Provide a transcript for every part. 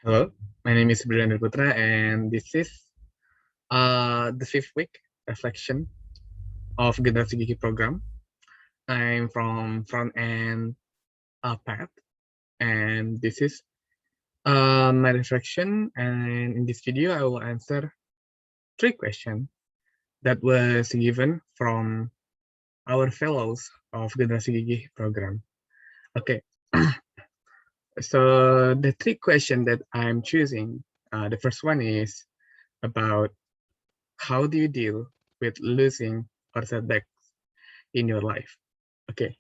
Hello, my name is Brilian Putra, and this is the fifth week reflection of Generasi Gigih Program. I'm from Frontend Path, and this is my reflection. And in this video, I will answer three questions that was given from our fellows of Generasi Gigih Program. Okay, so the three questions that I'm choosing, the first one is about how do you deal with losing or setbacks in your life? Okay.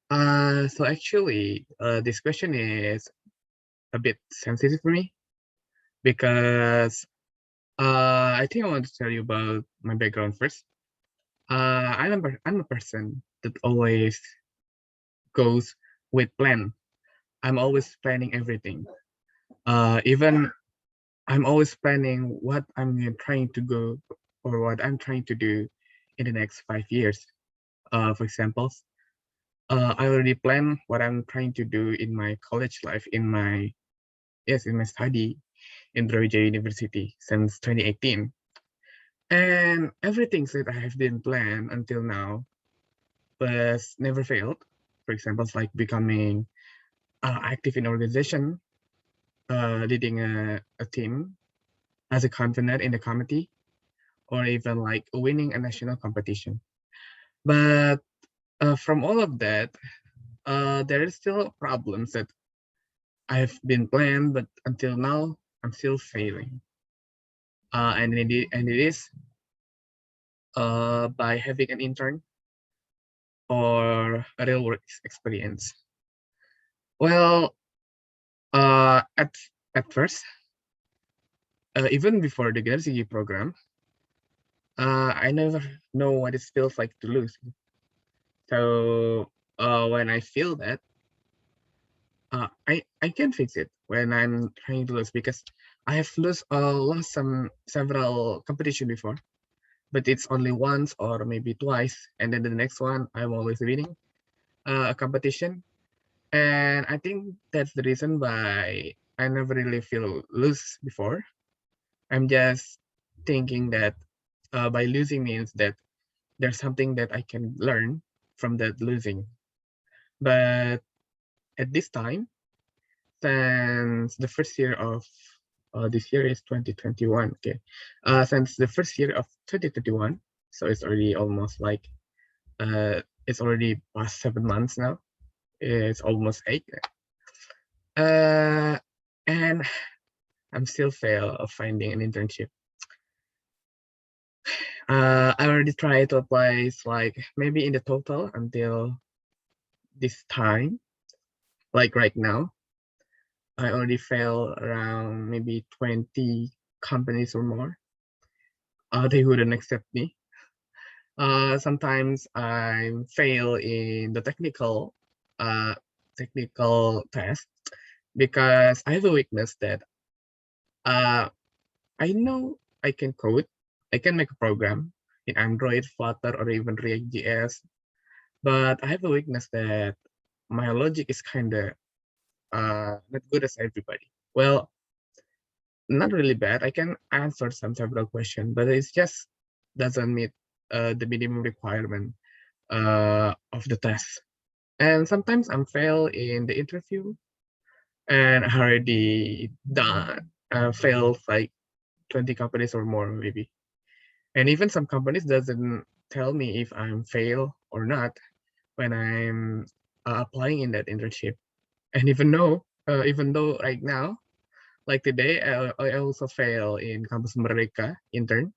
So actually, this question is a bit sensitive for me because I think I want to tell you about my background first. I'm a person that always goes with plan. I'm always planning everything. Even I'm always planning what I'm trying to go or what I'm trying to do in the next 5 years. For example, I already plan what I'm trying to do in my college life, in my study in Brawijaya University since 2018. And everything that I have been planned until now was never failed. For example, like becoming active in organization, leading a team as a convener in the committee, or even like winning a national competition. But from all of that, there is still problems that I've been planned, but until now, I'm still failing. And it is by having an intern or a real work experience. Well, at first, even before the Generasi program, I never know what it feels like to lose. So when I feel that, I can fix it when I'm trying to lose because I have lost several competition before, but it's only once or maybe twice, and then the next one I'm always winning a competition. And I think that's the reason why I never really feel lose before. I'm just thinking that by losing means that there's something that I can learn from that losing. But at this time, since the first year of this year is 2021, okay. Since the first year of 2021, so it's already almost like it's already past 7 months now. It's almost 8. Uh, and I'm still fail of finding an internship. I already tried to apply like maybe in the total until this time, like right now, I already failed around maybe 20 companies or more. They wouldn't accept me. Sometimes I fail in the technical test because I have a weakness that uh, I know I can code, I can make a program in Android, Flutter, or even React.js, but I have a weakness that my logic is kind of not good as everybody. Well, not really bad. I can answer several questions, but it's just doesn't meet the minimum requirement of the test. And sometimes I'm fail in the interview, and I already done failed like 20 companies or more maybe. And even some companies doesn't tell me if I'm fail or not when I'm applying in that internship. And even though right now, like today, I also fail in Kampus Merdeka intern.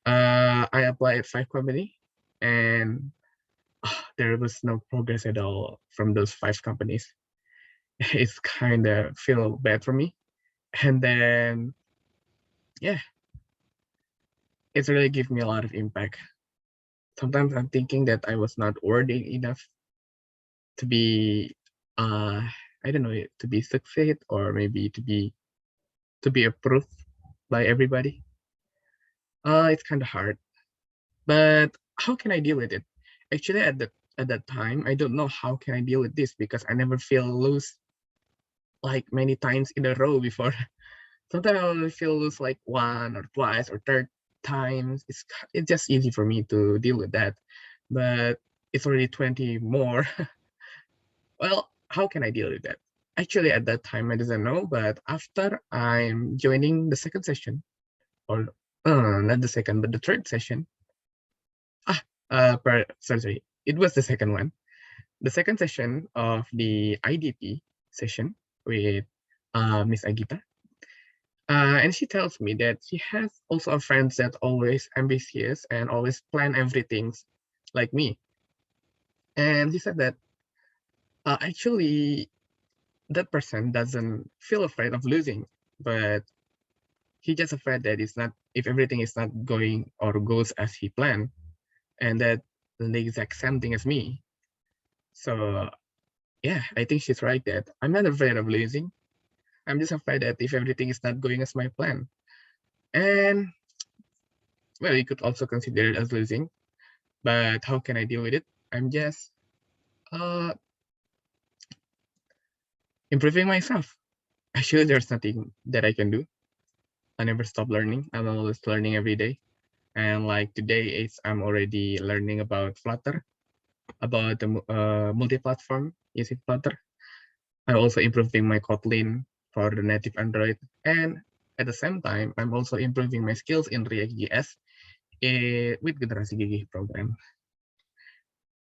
I applied at 5 company, and there was no progress at all from those 5 companies. It's kind of feel bad for me. And then, yeah, it's really give me a lot of impact. Sometimes I'm thinking that I was not worthy enough to be, I don't know, to be succeed or maybe to be approved by everybody. It's kind of hard, but how can I deal with it? Actually, at that time, I don't know how can I deal with this because I never feel loose like many times in a row before. Sometimes I will feel lose like one or twice or third times. It's just easy for me to deal with that. But it's already 20 more. Well, how can I deal with that? Actually, at that time, I didn't know, but after I'm joining the second session, or not the second, but the third session. Sorry, it was the second one. The second session of the IDP session with Miss Agita. And she tells me that she has also a friend that always ambitious and always plan everything like me. And she said that actually that person doesn't feel afraid of losing, but he just afraid that it's not, if everything is not going or goes as he planned, and that the exact same thing as me. So yeah, I think she's right that I'm not afraid of losing. I'm just afraid that if everything is not going as my plan. And well, you could also consider it as losing, but how can I deal with it? I'm just improving myself. Actually, there's nothing that I can do. I never stop learning. I'm always learning every day. And like today, I'm already learning about Flutter, about the multi-platform using Flutter. I'm also improving my Kotlin for the native Android. And at the same time, I'm also improving my skills in React.js with Generasi Gigih Program.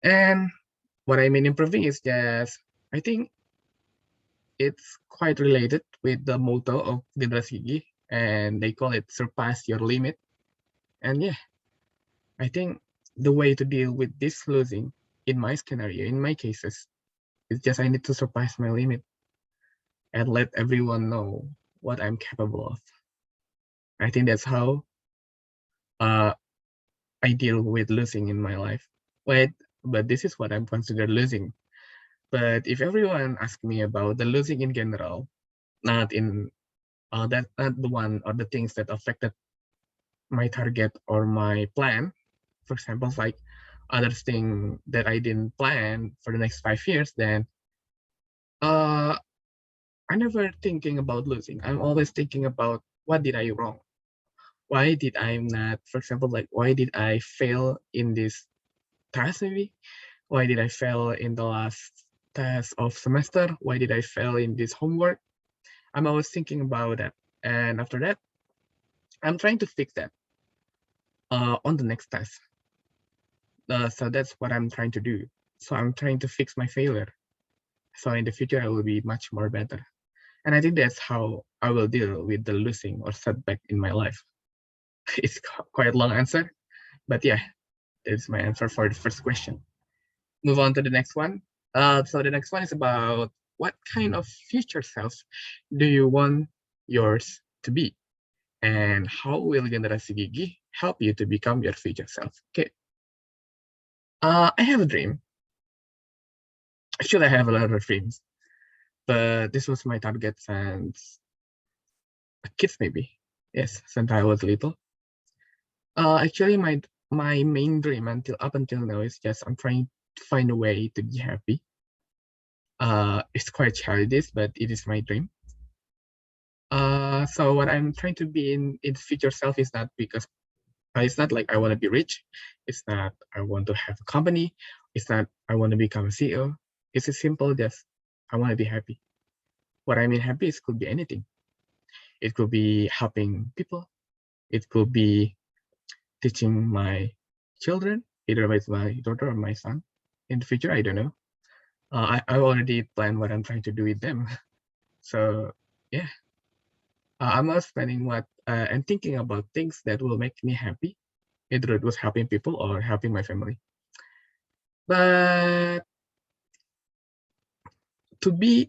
And what I mean improving is just, I think it's quite related with the motto of Generasi Gigih, and they call it surpass your limit. And yeah, I think the way to deal with this losing in my scenario, in my cases, is just I need to surpass my limit and let everyone know what I'm capable of. I think that's how I deal with losing in my life. Wait, but this is what I'm considered losing. But if everyone asks me about the losing in general, not in that not the one or the things that affected my target or my plan, for example, like other thing that I didn't plan for the next 5 years, then I never thinking about losing. I'm always thinking about what did I wrong? Why did I not, for example, like why did I fail in this task maybe? Why did I fail in the last test of semester? Why did I fail in this homework? I'm always thinking about that. And after that, I'm trying to fix that on the next test. So that's what I'm trying to do. So I'm trying to fix my failure. So in the future, I will be much more better. And I think that's how I will deal with the losing or setback in my life. It's quite a long answer, but yeah, that's my answer for the first question. Move on to the next one. So the next one is about what kind of future self do you want yours to be? And how will Generasi Gigih help you to become your future self? Okay. I have a dream. Actually, I have a lot of dreams, but this was my target since a kid, maybe. Yes, since I was little. Actually, my main dream up until now is just I'm trying to find a way to be happy. It's quite childish, but it is my dream. So what I'm trying to be in future self is not because it's not like I want to be rich. It's not I want to have a company. It's not I want to become a CEO. It's a simple just I want to be happy. What I mean happy is could be anything. It could be helping people. It could be teaching my children, either with my daughter or my son. In the future, I don't know. I already planned what I'm trying to do with them. So yeah, I'm not spending what and thinking about things that will make me happy. Either it was helping people or helping my family. But to be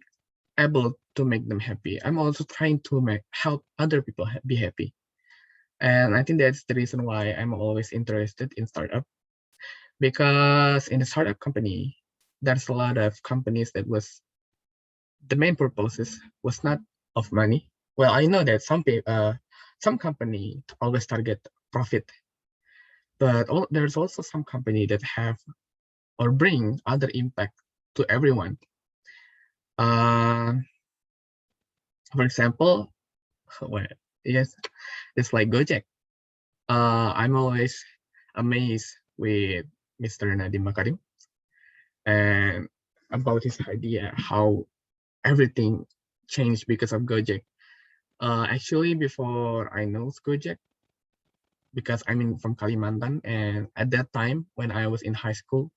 able to make them happy, I'm also trying to help other people be happy. And I think that's the reason why I'm always interested in startup. Because in a startup company, there's a lot of companies that was the main purposes was not of money. Well, I know that some company always target profit, but there's also some company that have or bring other impact to everyone. For example, well, yes, it's like Gojek. I'm always amazed with Mr. Nadiem Makarim and about his idea how everything changed because of Gojek. Actually, before I know Gojek, because I'm from Kalimantan, and at that time when I was in high school,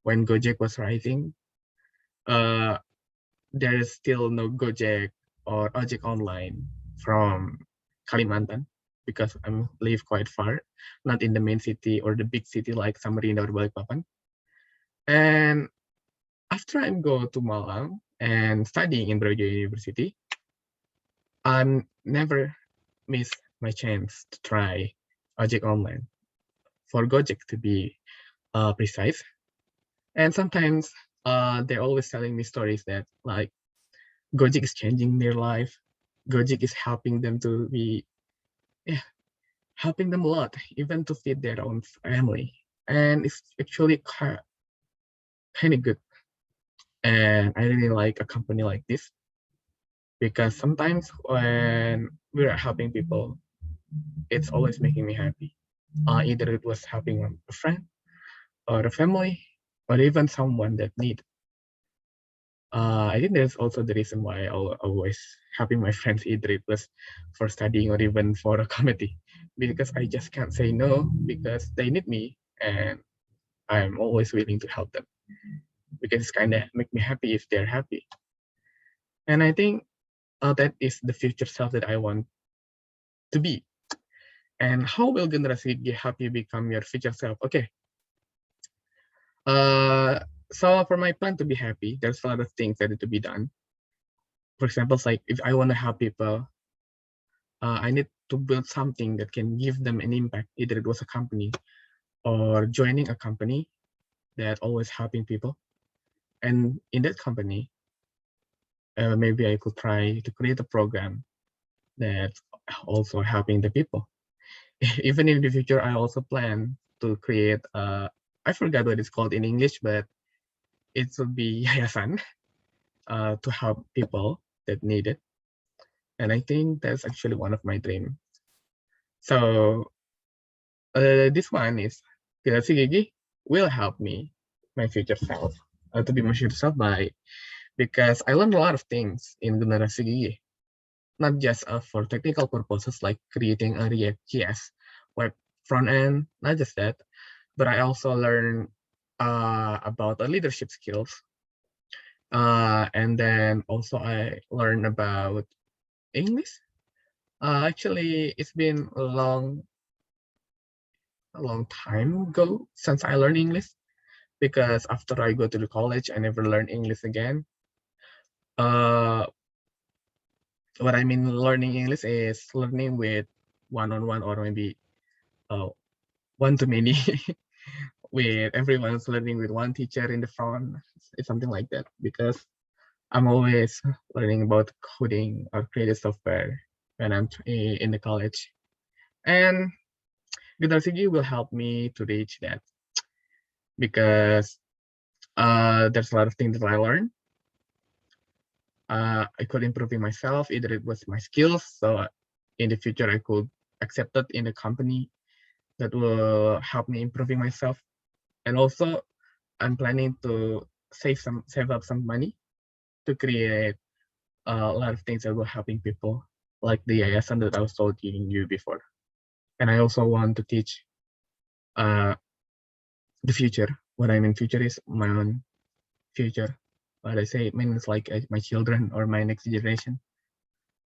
when Gojek was rising, uh, there is still no Gojek or Ojek online from Kalimantan because I live quite far, not in the main city or the big city like Samarinda or Balikpapan. And after I go to Malang and studying in Brawijaya University, I never miss my chance to try Ojek online, for Gojek to be precise. And sometimes they're always telling me stories that like Gojek is changing their life. Gojek is helping them to be, yeah, helping them a lot, even to feed their own family. And it's actually kind of good. And I really like a company like this because sometimes when we're helping people, it's always making me happy. Either it was helping a friend or a family or even someone that need. I think that's also the reason why I always helping my friends, either it was for studying or even for a committee, because I just can't say no because they need me and I'm always willing to help them because it's kind of make me happy if they're happy. And I think that is the future self that I want to be. And how will Generasi Gigih help you become your future self? Okay. So for my plan to be happy, there's a lot of things that need to be done. For example, like if I want to help people, I need to build something that can give them an impact. Either it was a company or joining a company that always helping people. And in that company, maybe I could try to create a program that's also helping the people. Even in the future, I also plan to create, I forgot what it's called in English, but it would be yayasan to help people that need it. And I think that's actually one of my dreams. So this one is Generasi Gigih will help me, my future self, to be my future self because I learned a lot of things in Generasi Gigih, not just for technical purposes like creating a React.js web front end, not just that, but I also learned about the leadership skills. And then also I learned about English. Actually, it's been a long time ago since I learned English because after I go to the college, I never learned English again. What I mean learning English is learning with one-on-one or maybe one to many with everyone's learning with one teacher in the front. It's something like that because I'm always learning about coding or creative software when I'm in the college. And Generasi Gigih will help me to reach that because there's a lot of things that I learned. I could improving myself, either it was my skills, so in the future I could accept it in a company that will help me improving myself. And also I'm planning to save up some money to create a lot of things that will helping people, like the yayasan that I was told you before. And I also want to teach the future. What I mean future is my own future. What I say means like my children or my next generation.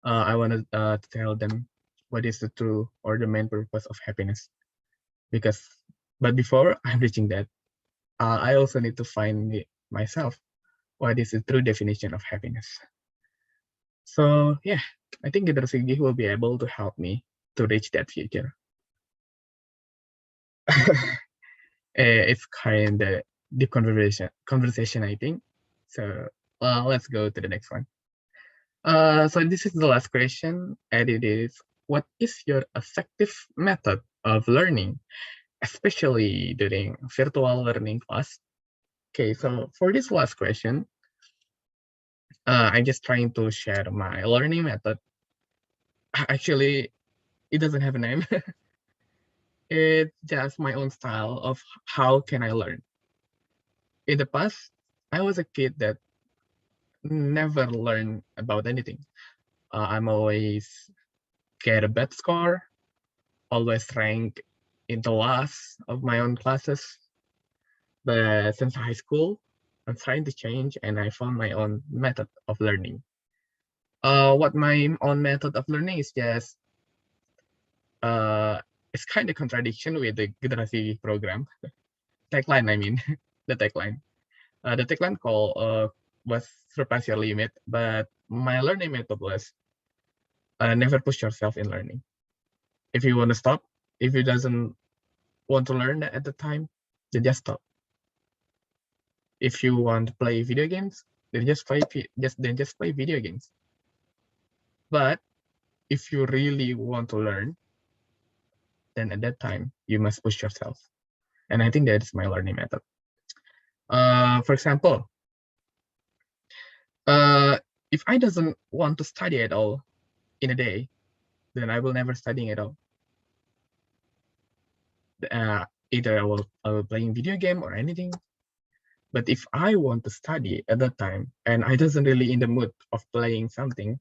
I want to tell them what is the true or the main purpose of happiness. But before I'm reaching that, I also need to find myself what is the true definition of happiness. So yeah, I think Generasi Gigih will be able to help me to reach that future. It's kind of deep conversation, I think. So let's go to the next one. So this is the last question, and it is, what is your effective method of learning, especially during virtual learning class? Okay, so for this last question, I'm just trying to share my learning method. Actually, it doesn't have a name. It's just my own style of how can I learn. In the past, I was a kid that never learned about anything. I'm always get a bad score, always rank in the last of my own classes. But since high school, I'm trying to change and I found my own method of learning. What my own method of learning is just, it's kind of contradiction with the Generasi program. Tagline, I mean, the tagline. The tagline call was surpass your limit, but my learning method was never push yourself in learning. If you want to stop, if you doesn't want to learn at the time, then just stop. If you want to play video games, then just play video games. But if you really want to learn, then at that time you must push yourself. And I think that's my learning method. For example, if I doesn't want to study at all in a day, then I will never studying at all. Either I will playing video game or anything. But if I want to study at that time and I doesn't really in the mood of playing something,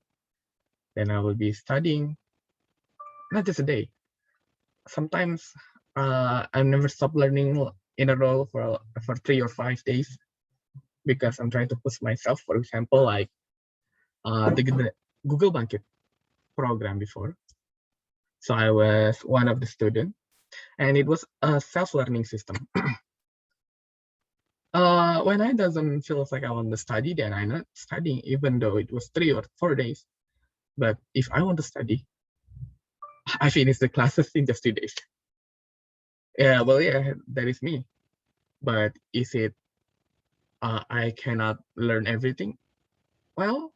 then I will be studying not just a day. Sometimes I never stop learning in a row for 3 or 5 days because I'm trying to push myself. For example, like the Google Bangkit program before. So I was one of the students, and it was a self-learning system. When I doesn't feel like I want to study, then I'm not studying, even though it was 3 or 4 days. But if I want to study, I finish the classes in just 2 days. Yeah, well, yeah, that is me. But is it I cannot learn everything? Well,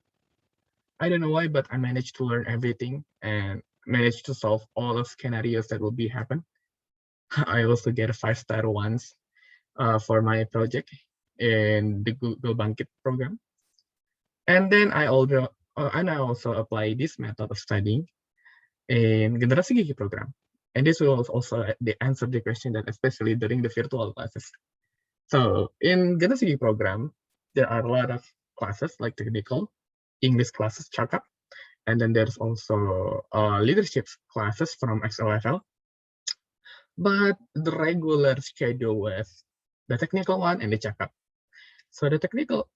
I don't know why, but I managed to learn everything and managed to solve all of scenarios that will be happen. I also get a 5-star once for my project in the Google Bangkit program. And then I also apply this method of studying in Generasi Gigih Program. And this will also answer the question that especially during the virtual classes. So in Generasi Gigih Program, there are a lot of classes like technical, English classes, chakap, and then there's also leadership classes from XLFL. But the regular schedule was the technical one and the chakap. So the technical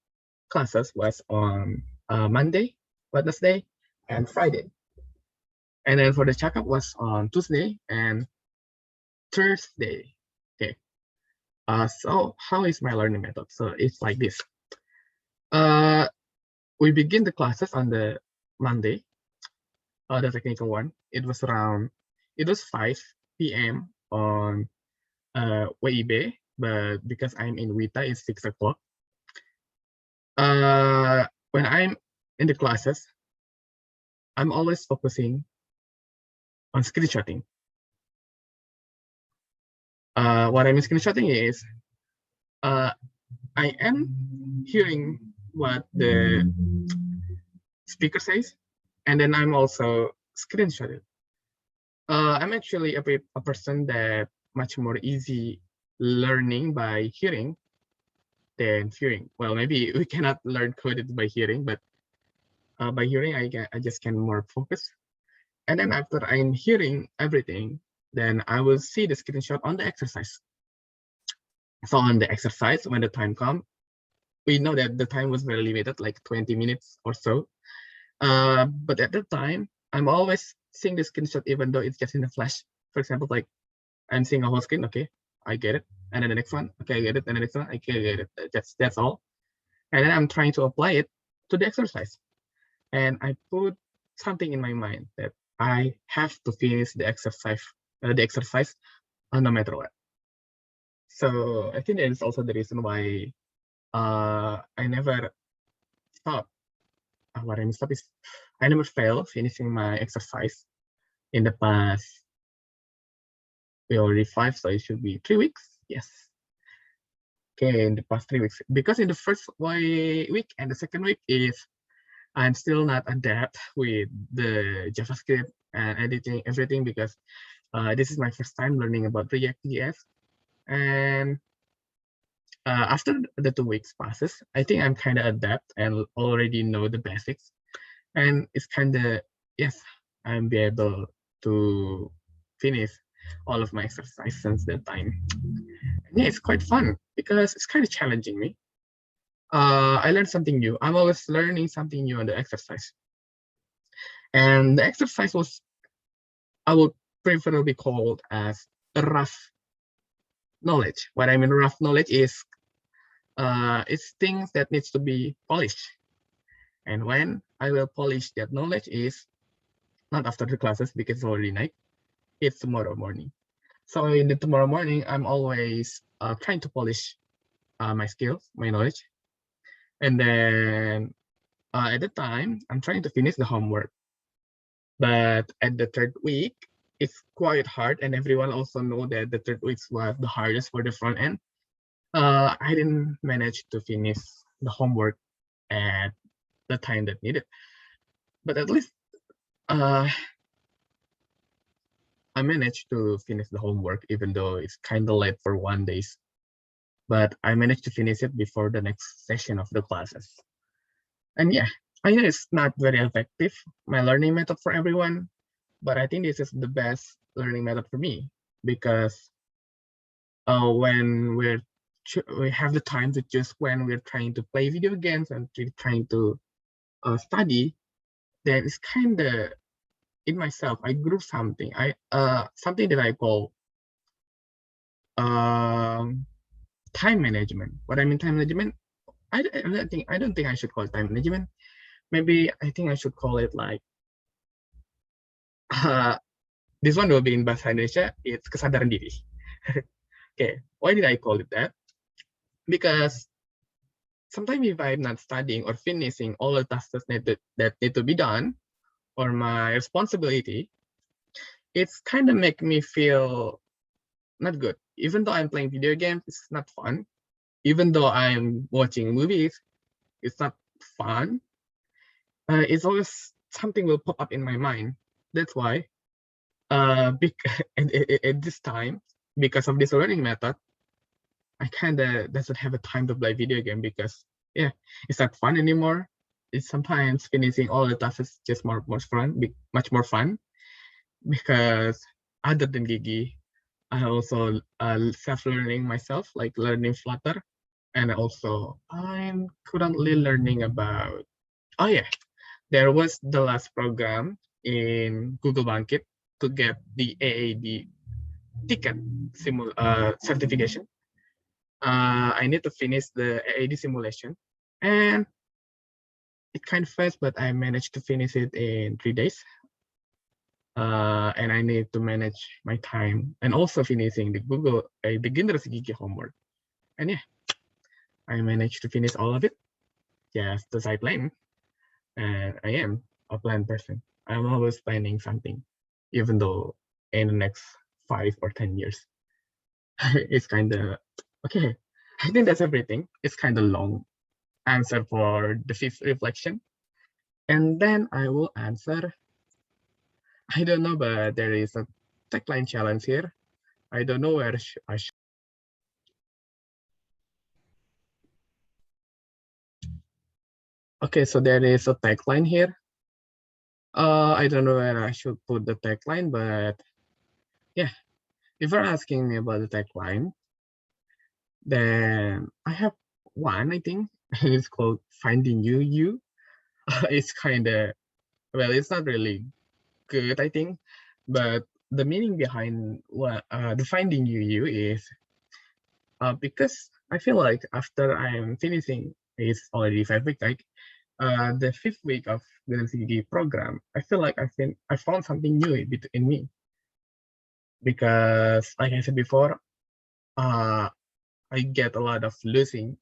classes was on Monday, Wednesday, and Friday. And then for the checkup was on Tuesday and Thursday. Okay. So how is my learning method? So it's like this. We begin the classes on the Monday, the technical one. It was 5 p.m. on WIB, but because I'm in WITA, it's 6 o'clock. When I'm in the classes, I'm always focusing on screenshotting. What I mean screenshotting is, I am hearing what the speaker says, and then I'm also screenshotting. I'm actually a person that much more easy learning by hearing than viewing. Well, maybe we cannot learn coded by hearing, but by hearing, I just can more focus. And then after I'm hearing everything, then I will see the screenshot on the exercise. So on the exercise, when the time comes, we know that the time was very limited, like 20 minutes or so. But at that time, I'm always seeing the screenshot, even though it's just in a flash. For example, like I'm seeing a whole screen, okay, I get it. And then the next one, okay, I get it. And the next one, okay, I get it. That's all. And then I'm trying to apply it to the exercise. And I put something in my mind that I have to finish the exercise no matter what. So I think that is also the reason why I never stop. What I mean stop is I never fail finishing my exercise in the past. We already 5, so it should be 3 weeks. Yes. Okay, in the past 3 weeks, because in the first week and the second week is I'm still not adept with the JavaScript and editing everything because this is my first time learning about React.js. And after the 2 weeks passes, I think I'm kind of adept and already know the basics. And it's kind of, yes, I'm be able to finish all of my exercise since that time. And yeah, it's quite fun because it's kind of challenging me. I learned something new. I'm always learning something new on the exercise. And the exercise was, I would preferably called as a rough knowledge. What I mean rough knowledge is it's things that needs to be polished. And when I will polish that knowledge is not after the classes because it's already night, it's tomorrow morning. So in the tomorrow morning, I'm always trying to polish my skills, my knowledge. And then at the time, I'm trying to finish the homework. But at the third week, it's quite hard. And everyone also know that the third week was the hardest for the front end. I didn't manage to finish the homework at the time that needed. But at least I managed to finish the homework, even though it's kind of late for 1 day. But I managed to finish it before the next session of the classes. And yeah, I know it's not very effective, my learning method for everyone, but I think this is the best learning method for me because when we have the time to choose when we're trying to play video games and trying to study, then it's kind of in myself. I group something. Something that I call time management. What I mean time management, I don't think I should call it time management. Maybe I think I should call it like this one will be in Bahasa Indonesia. It's kesadaran diri. Okay, why did I call it that? Because sometimes if I'm not studying or finishing all the tasks that need to be done or my responsibility, it's kind of make me feel not good. Even though I'm playing video games, it's not fun. Even though I'm watching movies, it's not fun. It's always something will pop up in my mind. That's why at this time, because of this learning method, I kind of doesn't have a time to play video game because yeah, it's not fun anymore. It's sometimes finishing all the tasks is just much more fun because other than Gigi, I also self-learning myself, like learning Flutter, and also I'm currently learning about, oh yeah, there was the last program in Google Bangkit to get the AAD ticket certification. I need to finish the AAD simulation, and it kind of fast, but I managed to finish it in 3 days. And I need to manage my time and also finishing the the Generasi Gigih homework. And yeah, I managed to finish all of it. Just the side plan. And I am a plan person. I'm always planning something, even though in the next 5 or 10 years. It's kind of okay. I think that's everything. It's kind of long answer for the fifth reflection. And then I will answer, I don't know, but there is a tagline challenge here. I don't know where I should. Okay, so there is a tagline here. I don't know where I should put the tagline, but yeah, if you're asking me about the tagline, then I have one, I think. It's called Finding You. It's kind of, well, it's not really good, I think, but the meaning behind what the Finding You is because I feel like after I'm finishing, it's already 5 weeks, like the 5th week of the GFE program, I feel like I found something new in me because, like I said before, I get a lot of losing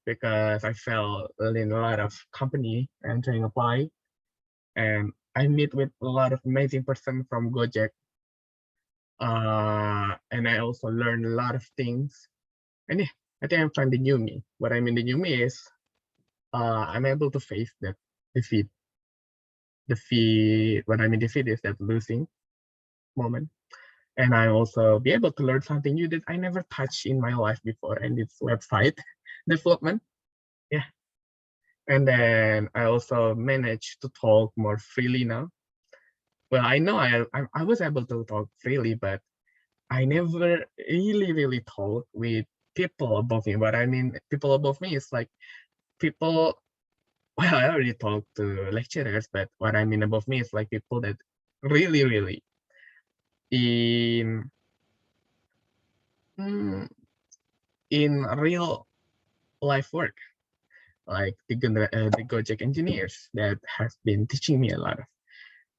because I fell in a lot of company and trying to apply, and I meet with a lot of amazing person from Gojek, and I also learned a lot of things. And yeah, I think I'm finding the new me. What I mean the new me is I'm able to face that defeat. What I mean defeat is that losing moment. And I also be able to learn something new that I never touched in my life before, and it's website development. Yeah. And then I also managed to talk more freely now. Well, I know I was able to talk freely, but I never really talk with people above me. What I mean people above me is like people, well, I already talked to lecturers, but what I mean above me is like people that really in in real life work, like the Gojek engineers that has been teaching me a lot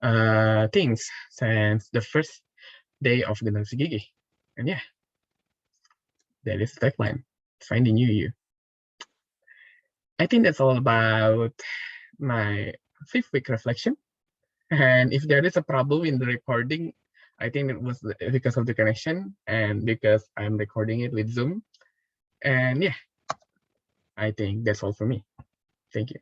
of things since the first day of Generasi Gigih. And yeah, that is the tagline, finding you. I think that's all about my 5th week reflection. And if there is a problem in the recording, I think it was because of the connection and because I'm recording it with Zoom. And yeah, I think that's all for me. Thank you.